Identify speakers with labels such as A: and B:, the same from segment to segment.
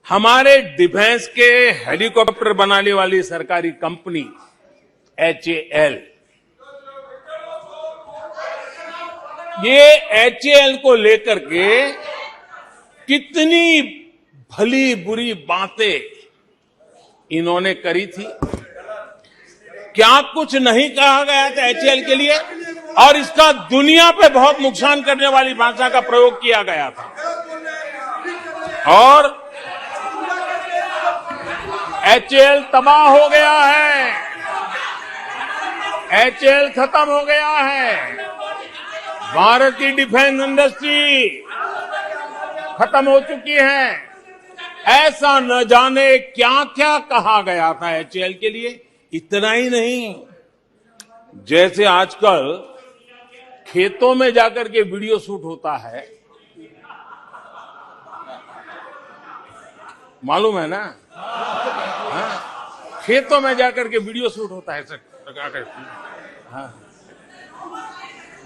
A: हमारे डिफेंस के हेलीकॉप्टर बनाने वाली सरकारी कंपनी एचएएल, ये एचएएल को लेकर के कितनी भली बुरी बातें इन्होंने करी थी। क्या कुछ नहीं कहा गया था एचएएल के लिए, और इसका दुनिया पे बहुत नुकसान करने वाली भाषा का प्रयोग किया गया था। और एचएएल तबाह हो गया है, एचएएल खत्म हो गया है, भारत की डिफेंस इंडस्ट्री खत्म हो चुकी है। ऐसा न जाने क्या क्या कहा गया था एचएएल के लिए। इतना ही नहीं, जैसे आजकल खेतों में जाकर के वीडियो शूट होता है, मालूम है ना? हाँ? खेतों में जाकर के वीडियो शूट होता है सर। हाँ।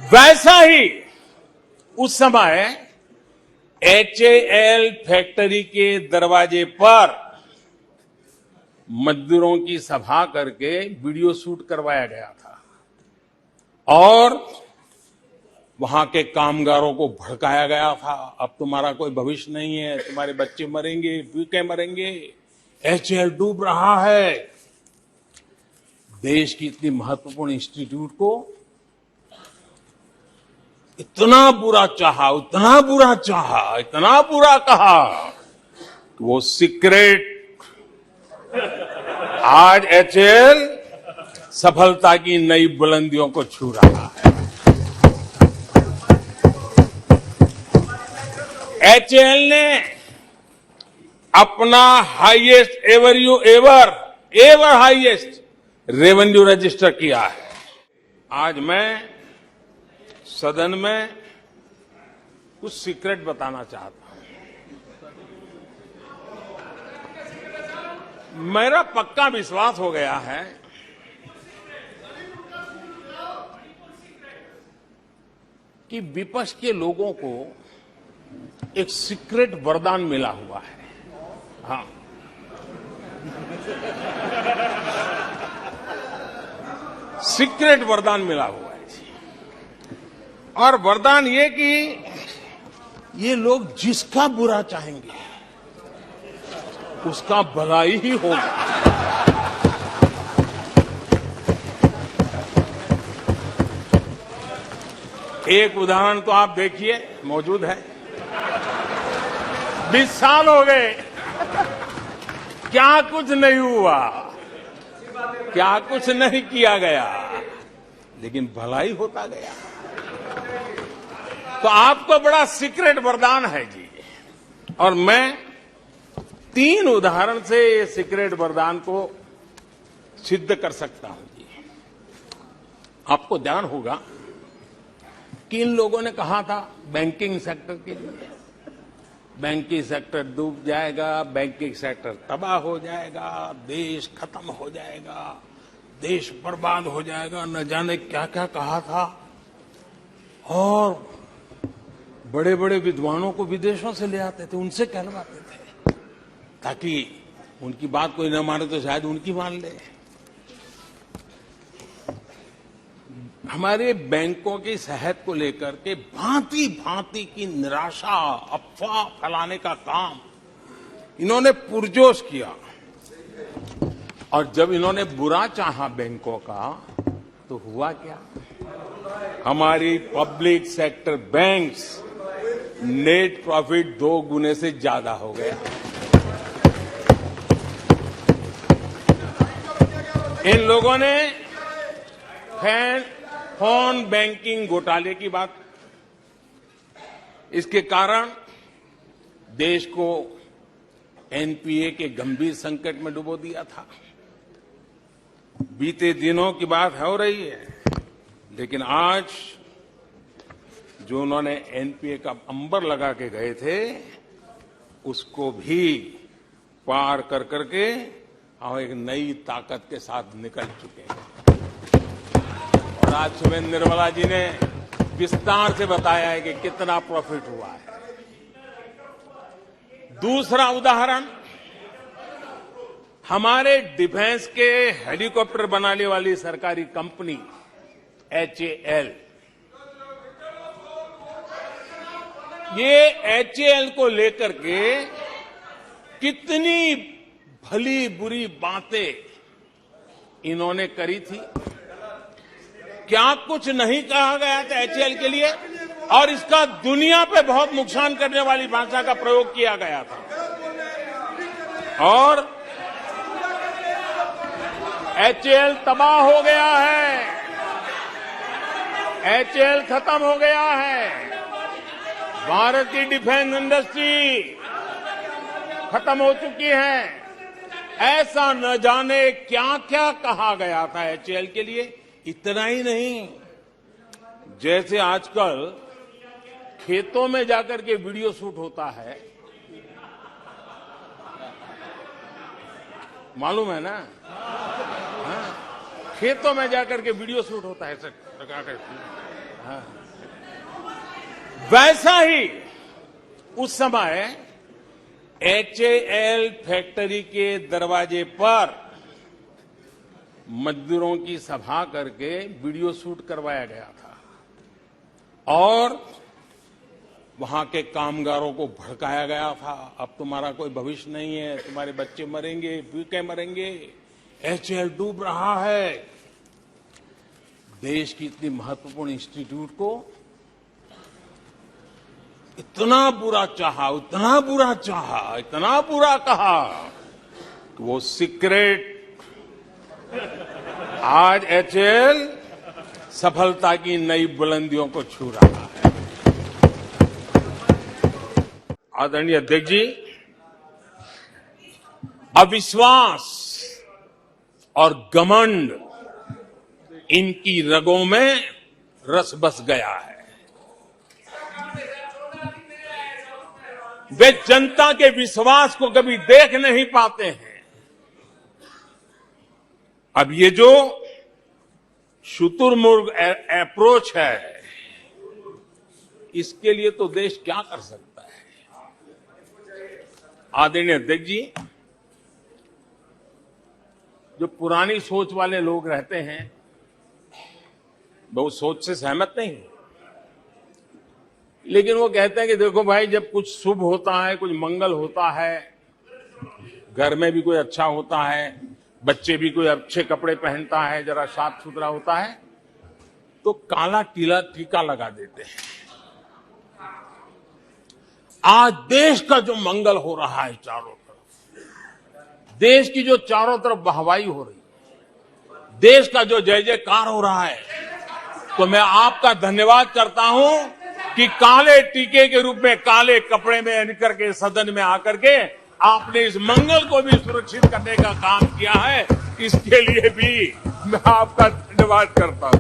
A: वैसा ही उस समय एचएएल फैक्ट्री के दरवाजे पर मजदूरों की सभा करके वीडियो शूट करवाया गया था और वहां के कामगारों को भड़काया गया था। अब तुम्हारा कोई भविष्य नहीं है, तुम्हारे बच्चे मरेंगे, भूखे मरेंगे, एचएएल डूब रहा है। देश की इतनी महत्वपूर्ण इंस्टीट्यूट को इतना बुरा चाहा, इतना बुरा चाहा, इतना बुरा कहा कि वो सीक्रेट आज एचएएल सफलता की नई बुलंदियों को छू रहा है। एचएएल ने अपना highest ever highest revenue register किया है। आज मैं सदन में कुछ सीक्रेट बताना चाहता हूं। मेरा पक्का विश्वास हो गया है कि विपक्ष के लोगों को एक सीक्रेट वरदान मिला हुआ है। हाँ, सीक्रेट वरदान मिला हुआ है। और वरदान ये कि ये लोग जिसका बुरा चाहेंगे उसका भलाई ही होगा। एक उदाहरण तो आप देखिए, मौजूद है। 20 साल हो गए, क्या कुछ नहीं हुआ, क्या कुछ नहीं किया गया, लेकिन भलाई होता गया। तो आपको बड़ा सीक्रेट वरदान है जी। और मैं 3 उदाहरण से ये सीक्रेट वरदान को सिद्ध कर सकता हूं जी। आपको ध्यान होगा कि इन लोगों ने कहा था बैंकिंग सेक्टर के लिए, बैंकिंग सेक्टर डूब जाएगा, बैंकिंग सेक्टर तबाह हो जाएगा, देश खत्म हो जाएगा, देश बर्बाद हो जाएगा, न जाने क्या क्या कहा था। और बड़े बड़े विद्वानों को विदेशों से ले आते थे, उनसे कहलवाते थे, ताकि उनकी बात कोई न माने तो शायद उनकी मान ले। हमारे बैंकों की सेहत को लेकर के भांति भांति की निराशा, अफवाह फैलाने का काम इन्होंने पुरजोश किया। और जब इन्होंने बुरा चाहा बैंकों का, तो हुआ क्या? हमारी public sector banks net profit 2 गुने से ज्यादा हो गया। इन लोगों ने फोन बैंकिंग घोटाले की बात, इसके कारण देश को एनपीए के गंभीर संकट में डुबो दिया था। बीते दिनों की बात हो रही है, लेकिन आज जो उन्होंने एनपीए का अंबर लगा के गए थे, उसको भी पार कर करके हम एक नई ताकत के साथ निकल चुके हैं। और आज सुबह निर्मला जी ने विस्तार से बताया है कि कितना प्रॉफिट हुआ है। दूसरा उदाहरण, हमारे डिफेंस के हेलीकॉप्टर बनाने वाली सरकारी कंपनी HAL, ये HAL को लेकर के कितनी भली बुरी बातें इन्होंने करी थी। क्या कुछ नहीं कहा गया था HAL के लिए, और इसका दुनिया पे बहुत नुकसान करने वाली भाषा का प्रयोग किया गया था। और HAL तबाह हो गया है, HAL खत्म हो गया है, भारत की डिफेंस इंडस्ट्री खत्म हो चुकी है। ऐसा न जाने क्या क्या कहा गया था HAL के लिए। इतना ही नहीं, जैसे आजकल खेतों में जाकर के वीडियो शूट होता है, मालूम है ना? हाँ, खेतों में जाकर के वीडियो शूट होता है सर। हाँ। वैसा ही उस समय HAL फैक्ट्री के दरवाजे पर मजदूरों की सभा करके वीडियो शूट करवाया गया था और वहां के कामगारों को भड़काया गया था। अब तुम्हारा कोई भविष्य नहीं है, तुम्हारे बच्चे मरेंगे, भूखे मरेंगे, HAL डूब रहा है। देश की इतनी महत्वपूर्ण इंस्टीट्यूट को इतना बुरा चाहा, इतना बुरा चाहा, इतना बुरा कहा कि वो सीक्रेट आज HAL सफलता की नई बुलंदियों को छू रहा है। आदरणीय अध्यक्ष जी, अविश्वास और घमंड इनकी रगों में रस बस गया है। वे जनता के विश्वास को कभी देख नहीं पाते हैं। अब ये जो शुतुरमुर्ग अप्रोच है, इसके लिए तो देश क्या कर सकता है। आदरणीय अध्यक्ष जी, जो पुरानी सोच वाले लोग रहते हैं, वो उस सोच से सहमत नहीं, लेकिन वो कहते हैं कि देखो भाई, जब कुछ शुभ होता है, कुछ मंगल होता है, घर में भी कोई अच्छा होता है, बच्चे भी कोई अच्छे कपड़े पहनता है, जरा साफ सुथरा होता है, तो काला टीका लगा देते हैं। आज देश का जो मंगल हो रहा है चारों तरफ, देश की जो चारों तरफ वाहवाही हो रही है, देश का जो जय जयकार हो रहा है, तो मैं आपका धन्यवाद करता हूं कि काले टीके के रूप में काले कपड़े में निकल के सदन में आकर के आपने इस मंगल को भी सुरक्षित करने का काम किया है। इसके लिए भी मैं आपका धन्यवाद करता हूं।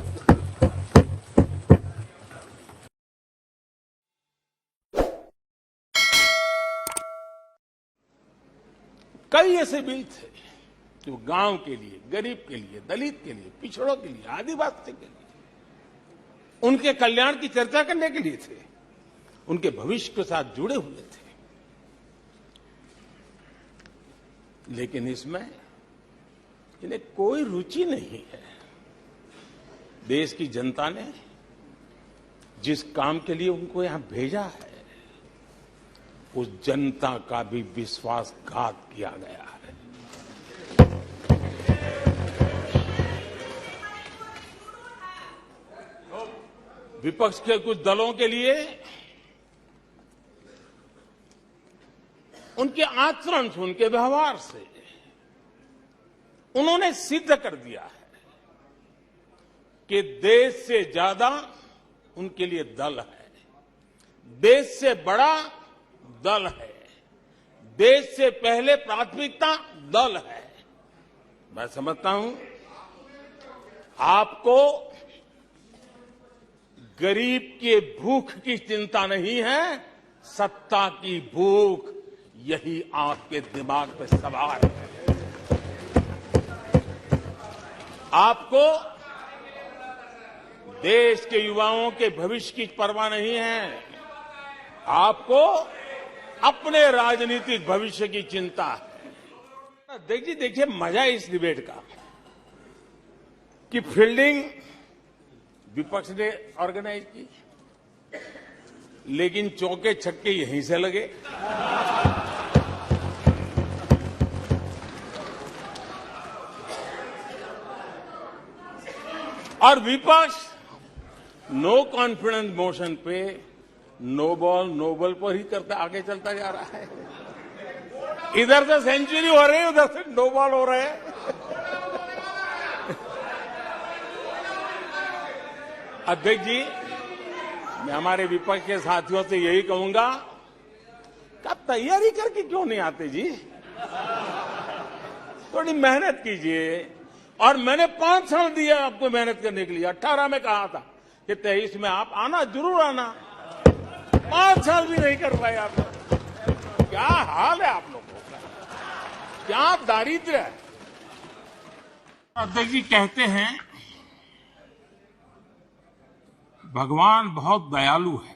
A: कई ऐसे बिल थे जो गांव के लिए, गरीब के लिए, दलित के लिए, पिछड़ों के लिए, आदिवासी के लिए, उनके कल्याण की चर्चा करने के लिए थे, उनके भविष्य के साथ जुड़े हुए थे। लेकिन इसमें इन्हें कोई रुचि नहीं है। देश की जनता ने जिस काम के लिए उनको यहां भेजा है, उस जनता का भी विश्वासघात किया गया है। विपक्ष के कुछ दलों के लिए उनके आचरण से, उनके व्यवहार से उन्होंने सिद्ध कर दिया है कि देश से ज्यादा उनके लिए दल है, देश से बड़ा दल है, देश से पहले प्राथमिकता दल है। मैं समझता हूं आपको गरीब के भूख की चिंता नहीं है, सत्ता की भूख, यही आपके दिमाग पे सवार है। आपको देश के युवाओं के भविष्य की परवाह नहीं है, आपको अपने राजनीतिक भविष्य की चिंता है। देखिए मजा है इस डिबेट का कि फील्डिंग विपक्ष ने ऑर्गेनाइज की, लेकिन चौके छक्के यहीं से लगे। और विपक्ष नो कॉन्फिडेंस मोशन पे नो बॉल नो बॉल पर ही करता आगे चलता जा रहा है। इधर से सेंचुरी हो रही है, उधर से नो बॉल हो रहे हैं। अध्यक्ष जी, मैं हमारे विपक्ष के साथियों से यही कहूंगा कि आप तैयारी करके क्यों नहीं आते जी? थोड़ी मेहनत कीजिए। और मैंने 5 साल दिया आपको मेहनत करने के लिए। 18 में कहा था कि 23 में आप आना, जरूर आना। 5 साल भी नहीं कर पाए आप। क्या हाल है आप लोगों का, क्या दारिद्र्य है। अध्यक्ष जी कहते हैं भगवान बहुत दयालु है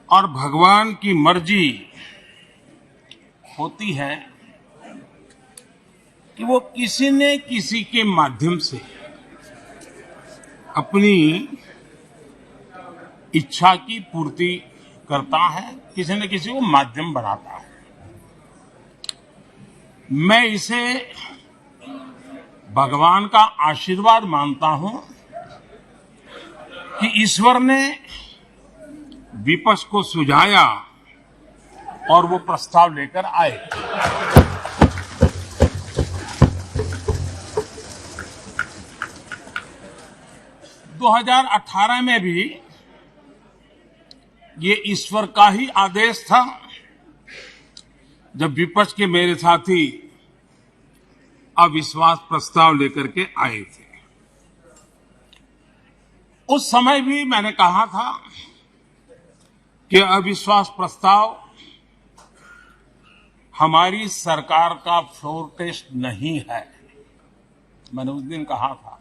A: और भगवान की मर्जी होती है कि वो किसी न किसी के माध्यम से अपनी इच्छा की पूर्ति करता है, किसी न किसी को माध्यम बनाता है। मैं इसे भगवान का आशीर्वाद मानता हूं कि ईश्वर ने विपक्ष को सुझाया और वो प्रस्ताव लेकर आए। दो 2018 में भी ये ईश्वर का ही आदेश था, जब विपक्ष के मेरे साथी अविश्वास प्रस्ताव लेकर के आए थे। उस समय भी मैंने कहा था कि अविश्वास प्रस्ताव हमारी सरकार का फ्लोर टेस्ट नहीं है। मैंने उस दिन कहा था,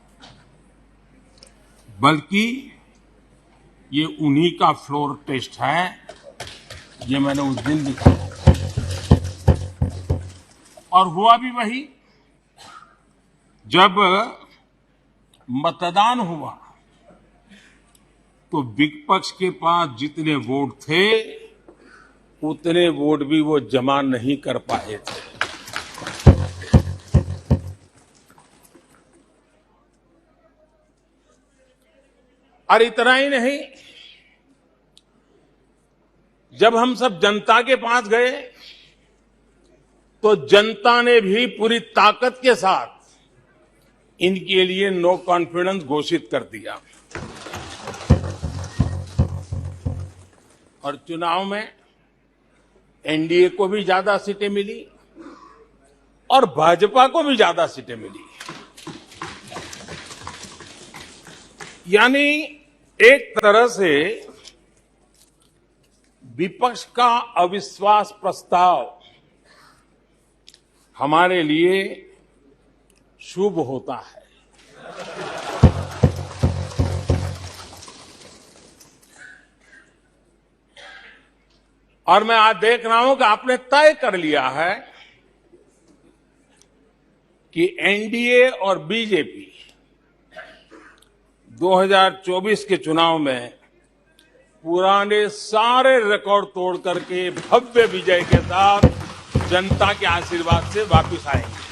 A: बल्कि ये उन्हीं का फ्लोर टेस्ट है। ये मैंने उस दिन भी कहा और हुआ भी वही। जब मतदान हुआ तो विपक्ष के पास जितने वोट थे उतने वोट भी वो जमा नहीं कर पाए थे। और इतना ही नहीं, जब हम सब जनता के पास गए तो जनता ने भी पूरी ताकत के साथ इनके लिए नो कॉन्फिडेंस घोषित कर दिया। और चुनाव में एनडीए को भी ज्यादा सीटें मिली और भाजपा को भी ज्यादा सीटें मिली। यानी एक तरह से विपक्ष का अविश्वास प्रस्ताव हमारे लिए शुभ होता है। और मैं आज देख रहा हूं कि आपने तय कर लिया है कि एनडीए और बीजेपी 2024 के चुनाव में पुराने सारे रिकॉर्ड तोड़ करके भव्य विजय के साथ जनता के आशीर्वाद से वापस आएंगे।